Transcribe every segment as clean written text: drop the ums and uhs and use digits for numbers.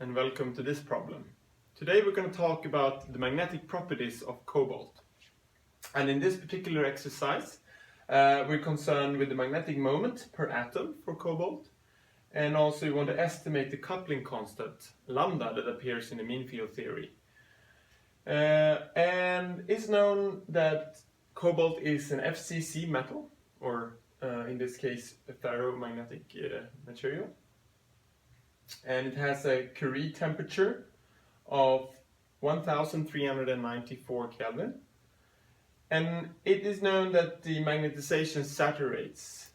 and welcome to this problem. Today we're going to talk about the magnetic properties of cobalt. And in this particular exercise we're concerned with the magnetic moment per atom for cobalt, and also we want to estimate the coupling constant lambda that appears in the mean field theory. And it's known that cobalt is an FCC metal, or in this case a ferromagnetic material, and it has a Curie temperature of 1394 Kelvin, and it is known that the magnetization saturates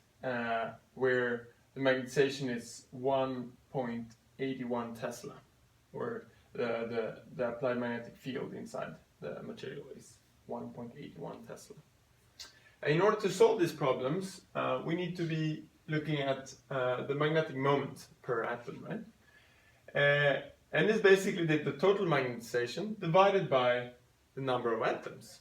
where the magnetization is 1.81 Tesla, or the applied magnetic field inside the material is 1.81 Tesla. In order to solve these problems, we need to be looking at the magnetic moment per atom, right? And it's basically the total magnetization divided by the number of atoms.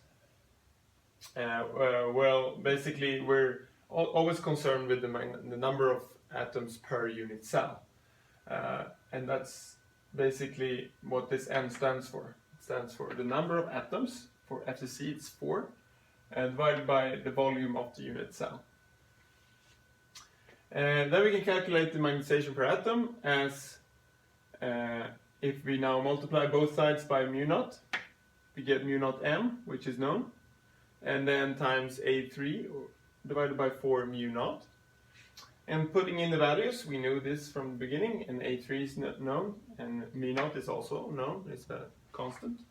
Well, basically we're always concerned with the number of atoms per unit cell. And that's basically what this M stands for. It stands for the number of atoms. For FCC it's 4, divided by the volume of the unit cell. And then we can calculate the magnetization per atom as if we now multiply both sides by mu naught, we get mu naught m, which is known, and then times A3 divided by 4 mu naught. And putting in the values, we knew this from the beginning, and A3 is known, and mu naught is also known, it's a constant.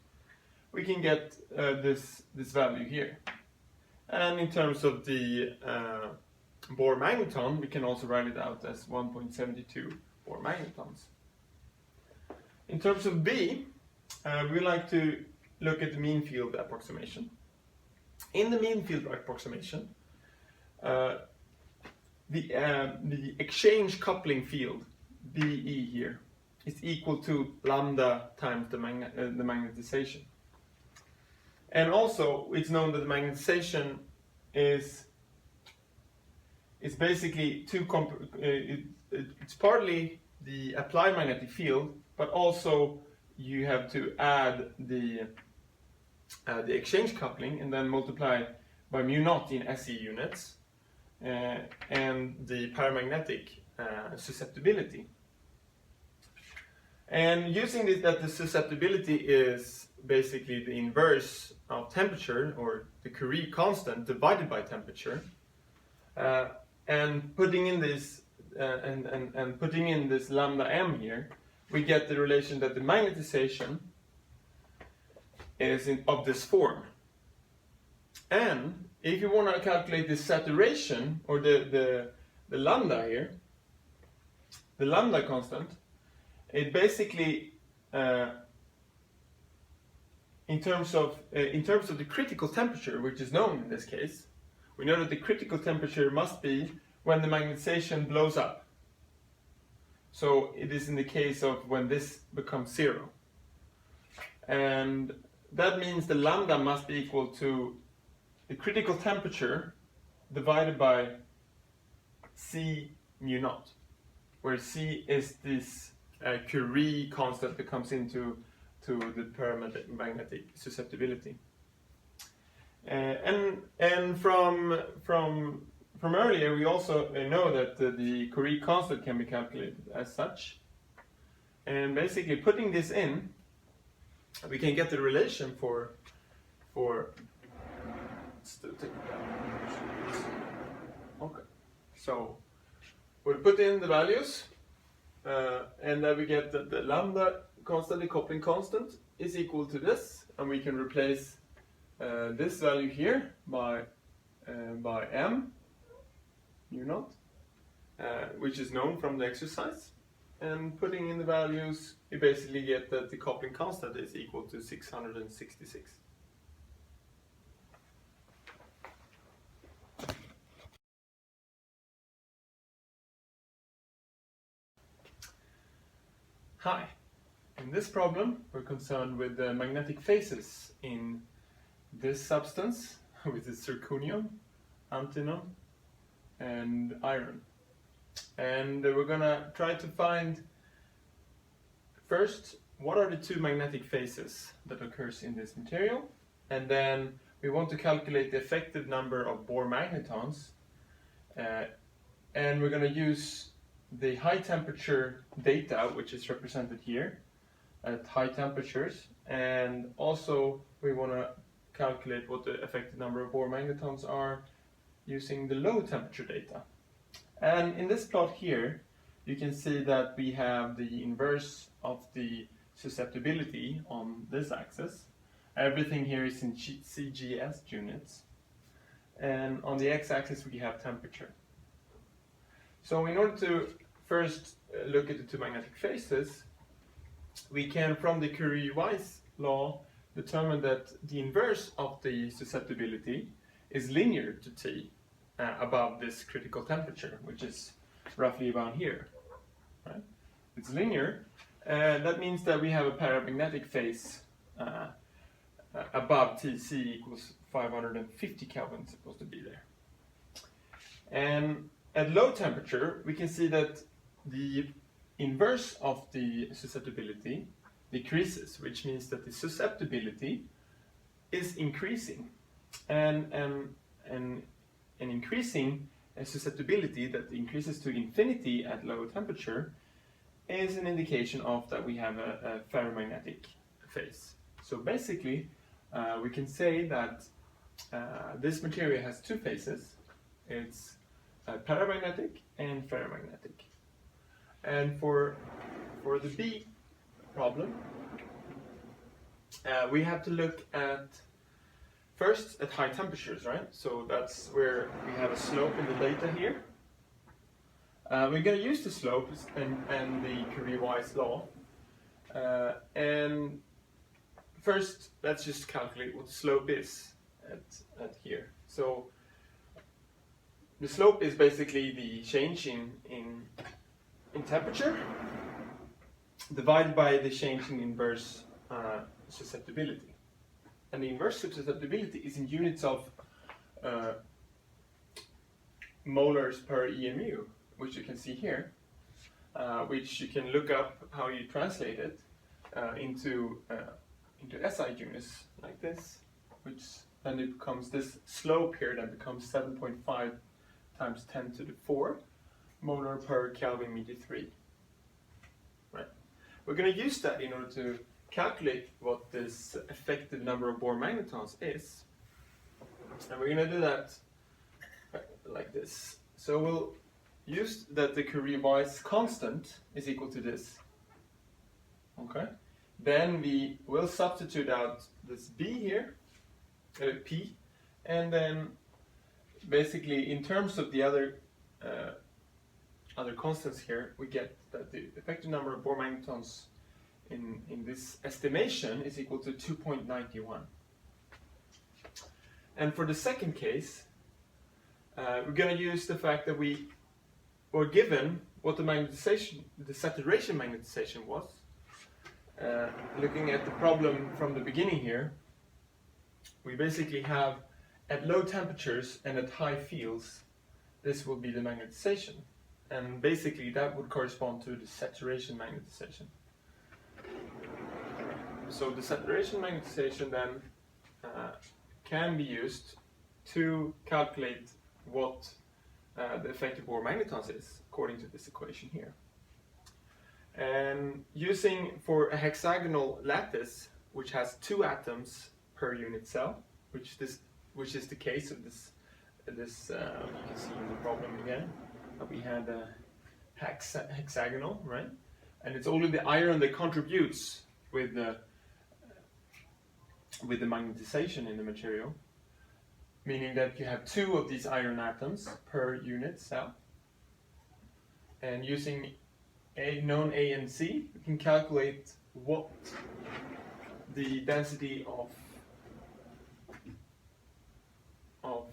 We can get this value here. And in terms of the Bohr magneton, we can also write it out as 1.72 Bohr magnetons. In terms of B, we like to look at the mean field approximation. In the mean field approximation, the exchange coupling field, BE here, is equal to lambda times the magnetization. And also, it's known that the magnetization is basically it's partly the applied magnetic field, but also you have to add the exchange coupling and then multiply by mu naught in SE units and the paramagnetic susceptibility. And using this, that the susceptibility is basically the inverse of temperature, or the Curie constant divided by temperature, and putting in this putting in this lambda m here, we get the relation that the magnetization is of this form. And if you want to calculate the saturation, or the lambda here, the lambda constant, it basically in terms of the critical temperature, which is known in this case, we know that the critical temperature must be when the magnetization blows up. So it is in the case of when this becomes 0. And that means the lambda must be equal to the critical temperature divided by C mu naught, where C is this Curie constant that comes into the paramagnetic susceptibility. And from earlier, we also know that the Curie constant can be calculated as such. And basically, putting this in, we can get the relation for. Okay. So we'll put in the values, and then we get that the lambda constant, the coupling constant, is equal to this, and we can replace this value here by m mu naught, which is known from the exercise. And putting in the values, you basically get that the coupling constant is equal to 666. Hi. In this problem, we're concerned with the magnetic phases in this substance, which is zirconium, antimony, and iron. And we're gonna try to find first, what are the two magnetic phases that occurs in this material? And then we want to calculate the effective number of Bohr magnetons. And we're going to use the high temperature data, which is represented here at high temperatures. And also we want to calculate what the effective number of Bohr magnetons are using the low temperature data. And in this plot here, you can see that we have the inverse of the susceptibility on this axis. Everything here is in CGS units. And on the x-axis we have temperature. So in order to first look at the two magnetic phases, we can, from the Curie-Weiss law, determine that the inverse of the susceptibility is linear to T above this critical temperature, which is roughly around here. Right? It's linear, and that means that we have a paramagnetic phase above Tc equals 550 Kelvin, supposed to be there. And at low temperature, we can see that the inverse of the susceptibility decreases, which means that the susceptibility is increasing. And an increasing susceptibility that increases to infinity at low temperature is an indication of that we have a ferromagnetic phase. So basically, we can say that this material has two phases. It's paramagnetic and ferromagnetic. And for the B problem, we have to look at first at high temperatures, right? So that's where we have a slope in the data here. We're going to use the slopes and the Curie-Weiss law. And first, let's just calculate what the slope is at here. So the slope is basically the change in temperature divided by the change in inverse susceptibility. And the inverse susceptibility is in units of molars per EMU, which you can see here, which you can look up how you translate it into SI units like this, which then it becomes this slope here that becomes 7.5 times 10 to the 4 molar per Kelvin meter 3. Right. We're going to use that in order to calculate what this effective number of Bohr magnetons is. And we're going to do that like this. So we'll use that the Curie-Weiss constant is equal to this. Okay. Then we will substitute out this B here, P, and then basically in terms of the other constants here, we get that the effective number of Bohr magnetons in this estimation is equal to 2.91. And for the second case, we're going to use the fact that we were given what the saturation magnetization was. Looking at the problem from the beginning here, we basically have at low temperatures and at high fields, this will be the magnetization. And basically that would correspond to the saturation magnetization. So the saturation magnetization then can be used to calculate what the effective Bohr magnetons is, according to this equation here. And using for a hexagonal lattice, which has 2 atoms per unit cell, which is the case of this you can see in the problem again, that we had a hexagonal, right? And it's only the iron that contributes with the magnetization in the material, meaning that you have 2 of these iron atoms per unit cell. And using known A and C, we can calculate what the density of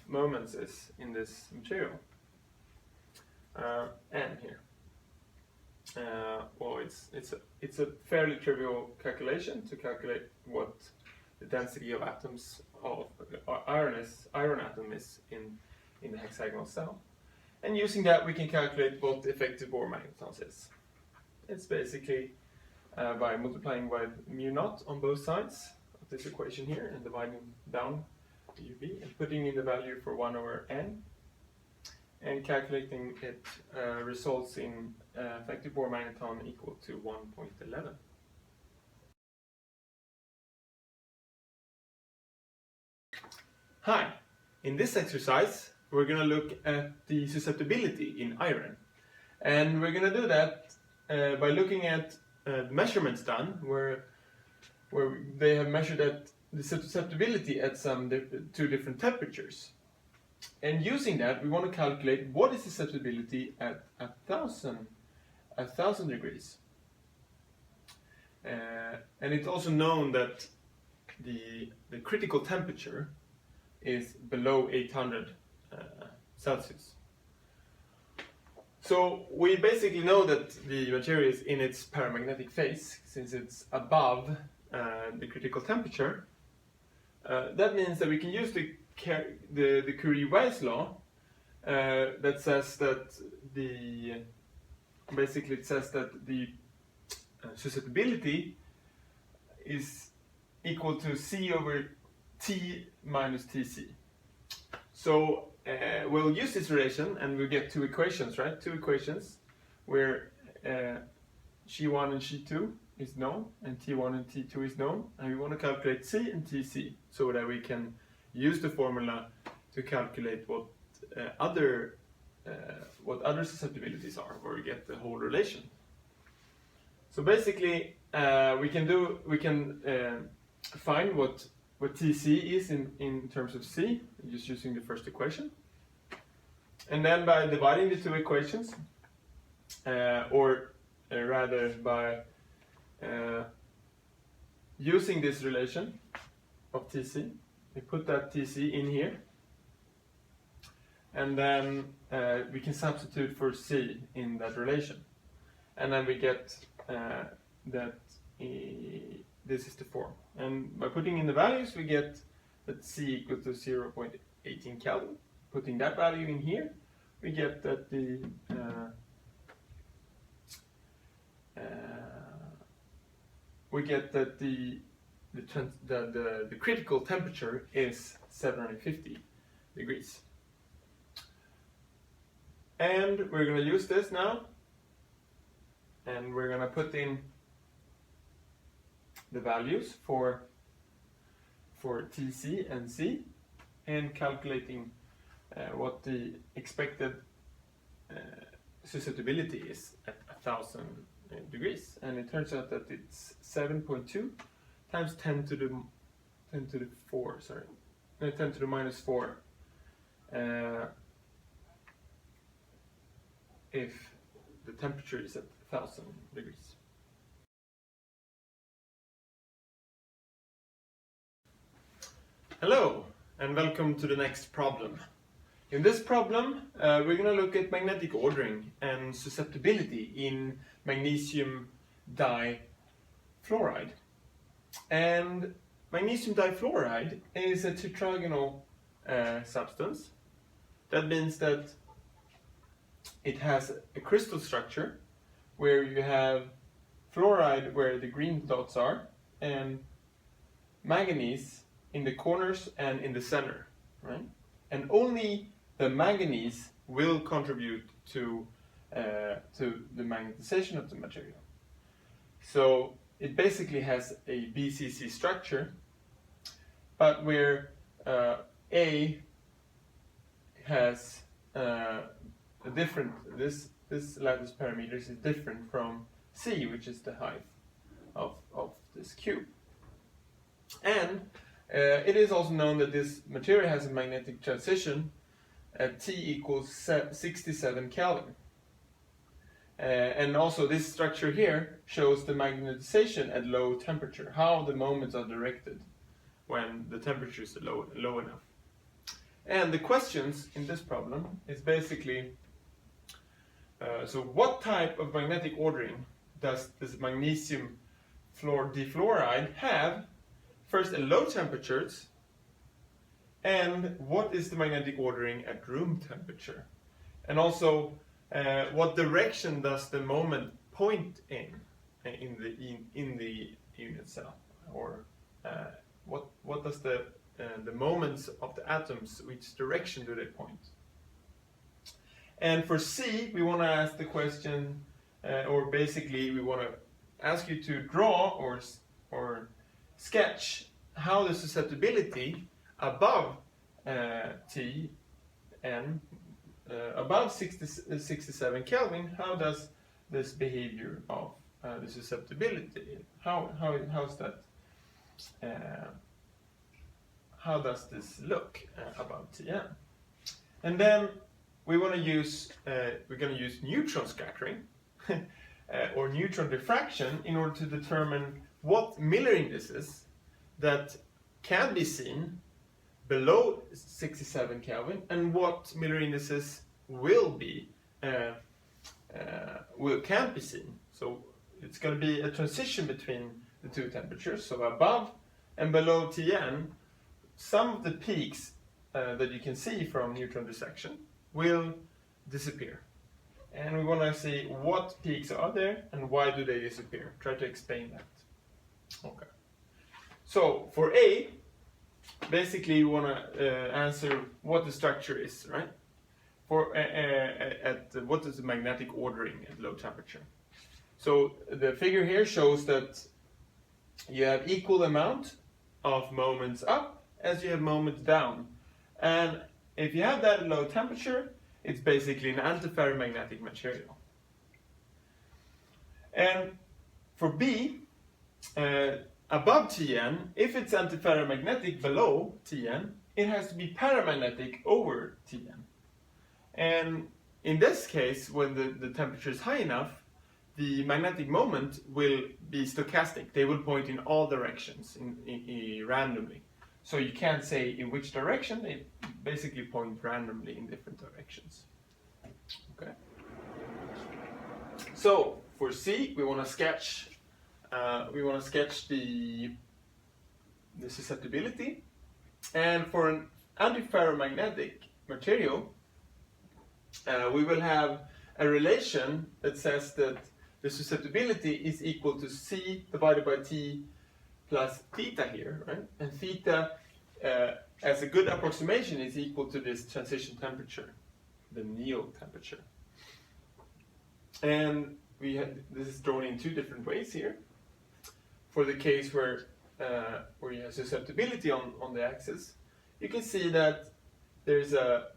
moments is in this material. N here. Well, it's a fairly trivial calculation to calculate what the density of atoms of iron atom is in the hexagonal cell. And using that, we can calculate what the effective Bohr magnetons is. It's basically by multiplying by mu naught on both sides of this equation here and dividing down the UV and putting in the value for 1 over n, and calculating it results in effective Bohr magneton equal to 1.11. Hi! In this exercise we're going to look at the susceptibility in iron, and we're going to do that by looking at measurements done where they have measured at the susceptibility at two different temperatures. And using that, we want to calculate what is the susceptibility at 1,000 degrees. And it's also known that the critical temperature is below 800 Celsius. So we basically know that the material is in its paramagnetic phase since it's above the critical temperature. That means that we can use the Curie-Weiss law that says that the susceptibility is equal to C over T minus Tc. So we'll use this relation and we'll get two equations, right? Two equations where G1 and G2 is known and T1 and T2 is known, and we want to calculate C and Tc so that we can use the formula to calculate what other susceptibilities are, where we get the whole relation. So basically we can find what Tc is in terms of C, just using the first equation. And then by dividing the two equations, or rather by using this relation of Tc, we put that Tc in here. And then we can substitute for C in that relation. And then we get that this is the form. And by putting in the values, we get that C equal to 0.18 Kelvin. Putting that value in here, we get that the critical temperature is 750 degrees. And we're going to use this now, and we're going to put in the values for Tc and C, and calculating what the expected susceptibility is at 1,000 degrees. And it turns out that it's 7.2 times 10 to the minus 4 if the temperature is at 1,000 degrees. Hello, and welcome to the next problem. In this problem, we're going to look at magnetic ordering and susceptibility in magnesium difluoride. And magnesium difluoride is a tetragonal substance. That means that it has a crystal structure where you have fluoride where the green dots are, and manganese in the corners and in the center, right? And only the manganese will contribute to the magnetization of the material. So it basically has a BCC structure, but where A has a different, this lattice parameters is different from C, which is the height of this cube. And it is also known that this material has a magnetic transition at T equals 67 Kelvin. And also this structure here shows the magnetization at low temperature, how the moments are directed when the temperature is low enough. And the questions in this problem is basically, so what type of magnetic ordering does this magnesium difluoride have? First, at low temperatures, and what is the magnetic ordering at room temperature? And also, what direction does the moment point in? in the unit cell, or what does the moments of the atoms, which direction do they point? And for C, we want to ask the question, or basically we want to ask you to draw or sketch how the susceptibility above T n above 67 Kelvin, how does this behavior of the susceptibility, how's that, how does this look above Tn? And then we want to use we're going to use neutron scattering or neutron diffraction in order to determine what Miller indices that can be seen below 67 Kelvin and what Miller indices will be can't be seen. So it's going to be a transition between the two temperatures. So above and below Tn, some of the peaks that you can see from neutron dissection will disappear. And we want to see what peaks are there and why do they disappear. Try to explain that. Okay. So for A, basically we want to answer what the structure is, right? For what is the magnetic ordering at low temperature? So the figure here shows that you have equal amount of moments up as you have moments down. And if you have that at low temperature, it's basically an antiferromagnetic material. And for B, above Tn, if it's antiferromagnetic below Tn, it has to be paramagnetic over Tn. And in this case, when the temperature is high enough, the magnetic moment will be stochastic. They will point in all directions randomly. So you can't say in which direction, they basically point randomly in different directions. Okay. So for C, we want to sketch the susceptibility, and for an antiferromagnetic material, we will have a relation that says that the susceptibility is equal to C divided by T plus theta here, right? And theta, as a good approximation, is equal to this transition temperature, the neo temperature. And this is drawn in two different ways here. For the case where you have susceptibility on the axis, you can see that there's a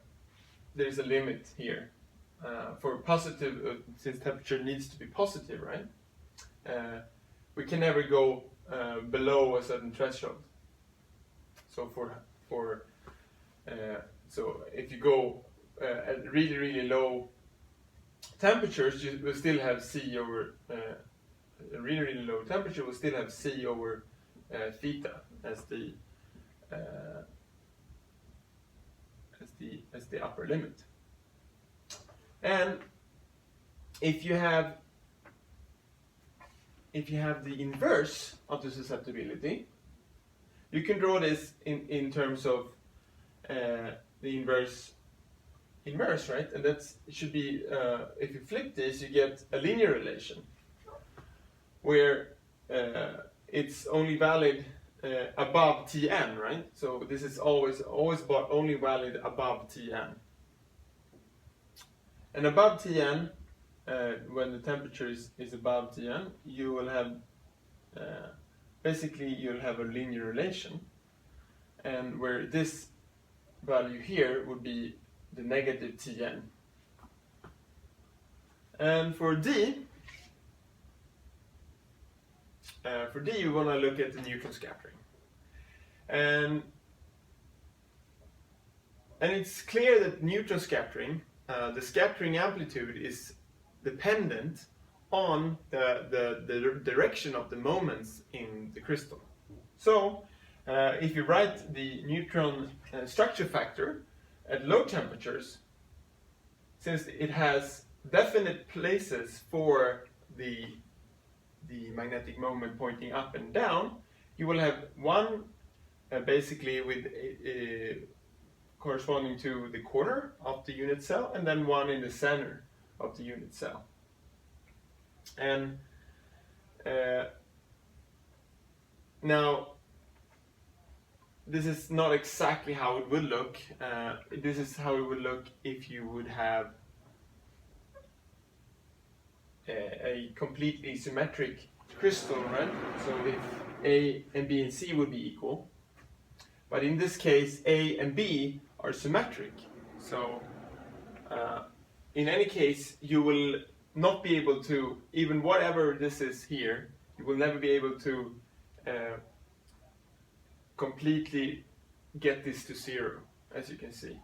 limit here for positive, since temperature needs to be positive, right? We can never go below a certain threshold. So so if you go at really low temperatures, you will still have C over a really low temperature will still have C over theta as the upper limit. And if you have the inverse of the susceptibility, you can draw this in terms of the inverse, right? And it should be, if you flip this, you get a linear relation where it's only valid above Tn, right? So this is always only valid above Tn. And above Tn, when the temperature is above Tn, you will have basically you'll have a linear relation, and where this value here would be the negative Tn. And for D, you want to look at the neutron scattering, and it's clear that neutron scattering, the scattering amplitude is dependent on the direction of the moments in the crystal. So if you write the neutron structure factor at low temperatures, since it has definite places for the magnetic moment pointing up and down, you will have one basically with corresponding to the corner of the unit cell, and then one in the center of the unit cell. And Now, this is not exactly how it would look. This is how it would look if you would have a completely symmetric crystal, right? So if A and B and C would be equal. But in this case, A and B are symmetric. So in any case, you will not be able to, even whatever this is here, you will never be able to completely get this to zero, as you can see.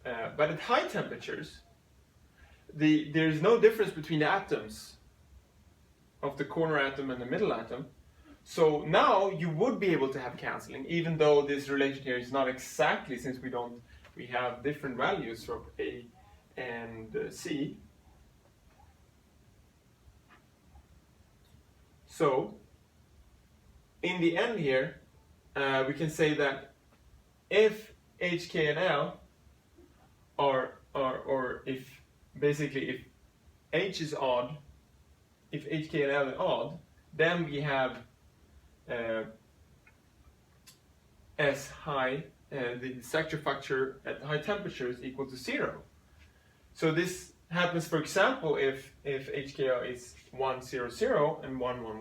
But at high temperatures, there is no difference between the atoms of the corner atom and the middle atom. So now you would be able to have cancelling, even though this relation here is not exactly, since we have different values for A and C. So in the end here, we can say that if H, K, and L or if basically if H is odd, if H, K, and L are odd, then we have as high, the structure factor at high temperature is equal to 0. So this happens, for example, if HKL is 1, 0, 0 and 1, 1,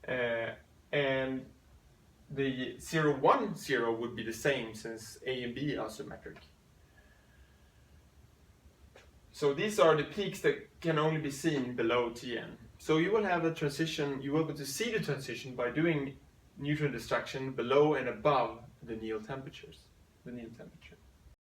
1. And the 0, 1, 0 would be the same since A and B are symmetric. So these are the peaks that can only be seen below Tn. So you will have a transition, you will be able to see the transition by doing neutron destruction below and above the Néel temperatures, the Néel temperature.